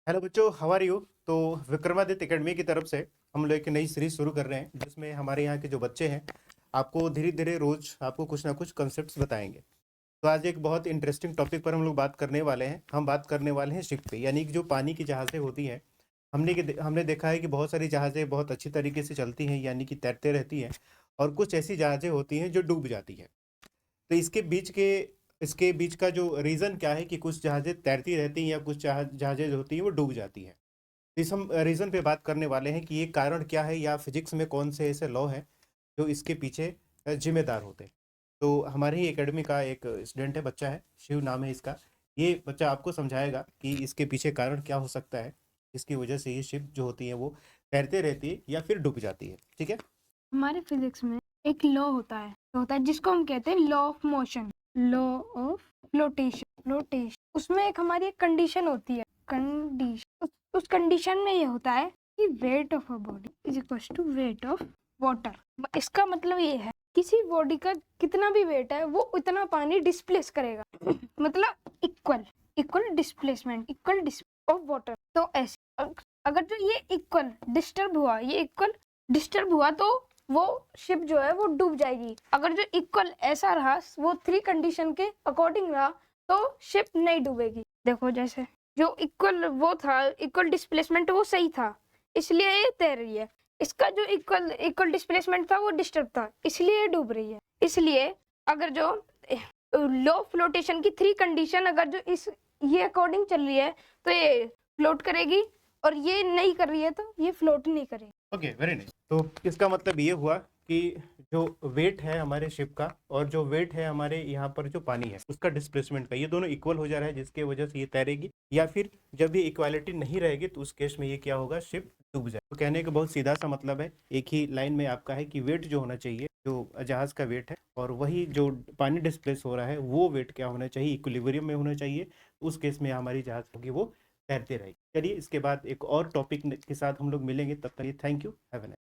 Hello बच्चों, how are you. तो Vikramaditya academy की तरफ से हम लोग एक नई सीरीज शुरू कर रहे हैं जिसमें हमारे यहाँ के जो बच्चे हैं आपको धीरे धीरे रोज आपको कुछ ना कुछ कॉन्सेप्ट्स बताएंगे। तो आज एक बहुत इंटरेस्टिंग टॉपिक पर हम लोग बात करने वाले हैं। हम बात करने वाले हैं शिप पे, यानी कि जो पानी की जहाज़ें होती हैं। हमने देखा है कि बहुत सारी जहाज़ें बहुत अच्छी तरीके से चलती हैं, यानी कि तैरते रहती हैं। और कुछ ऐसी जहाज़ें होती हैं जो डूब जाती हैं। तो इसके बीच का जो रीज़न क्या है कि कुछ जहाज़ें तैरती रहती हैं या कुछ जहाज़ें जो होती हैं वो डूब जाती हैं। इस हम रीज़न पे बात करने वाले हैं कि ये कारण क्या है या फिजिक्स में कौन से ऐसे लॉ हैं जो इसके पीछे जिम्मेदार होते हैं। तो हमारे ही एकेडमी का एक स्टूडेंट है, बच्चा है, शिव नाम है इसका। ये बच्चा आपको समझाएगा कि इसके पीछे कारण क्या हो सकता है, इसकी वजह से ये शिप जो होती है वो तैरते रहती है या फिर डूब जाती है। ठीक है। हमारे फिजिक्स में एक लॉ होता है जिसको हम कहते हैं law of motion, law of flotation. उसमें एक हमारी एक कंडीशन होती है। उस कंडीशन में ये होता है कि weight of a body is equal to weight of water. इसका मतलब ये है किसी बॉडी का कितना भी वेट है वो उतना पानी डिस्प्लेस करेगा। मतलब equal displacement equal of water. तो ऐसे अगर जो ये इक्वल डिस्टर्ब हुआ तो वो शिप जो है वो डूब जाएगी। अगर जो इक्वल ऐसा रहा, वो थ्री कंडीशन के अकॉर्डिंग रहा, तो शिप नहीं डूबेगी। देखो जैसे जो इक्वल डिस्प्लेसमेंट वो सही था, इसलिए ये तैर रही है। इसका जो इक्वल डिस्प्लेसमेंट था वो डिस्टर्ब था, इसलिए ये डूब रही है। इसलिए अगर जो लो फ्लोटेशन की थ्री कंडीशन अगर जो इस ये अकॉर्डिंग चल रही है तो ये फ्लोट करेगी, और ये नहीं कर रही है तो ये फ्लोट नहीं करेगी। Okay, very nice. तो इसका मतलब ये हुआ कि जो वेट है हमारे शिप का और जो वेट है हमारे यहाँ पर जो पानी है उसका डिस्प्लेसमेंट का, ये दोनों इक्वल हो जा रहा है, जिसके वजह से ये तैरेगी। या फिर जब ये इक्वालिटी नहीं रहेगी तो उस केस में ये क्या होगा, शिप डूब जाए। तो कहने का बहुत सीधा सा मतलब है, एक ही लाइन में आपका है कि वेट जो होना चाहिए, जो जहाज का वेट है, और वही जो पानी डिस्प्लेस हो रहा है वो वेट क्या होना चाहिए, इक्विलिब्रियम में होना चाहिए। उस केस में हमारी जहाज होगी वो तैरते रहेगी। चलिए, इसके बाद एक और टॉपिक के साथ हम लोग मिलेंगे। तब तक thank you, have a nice.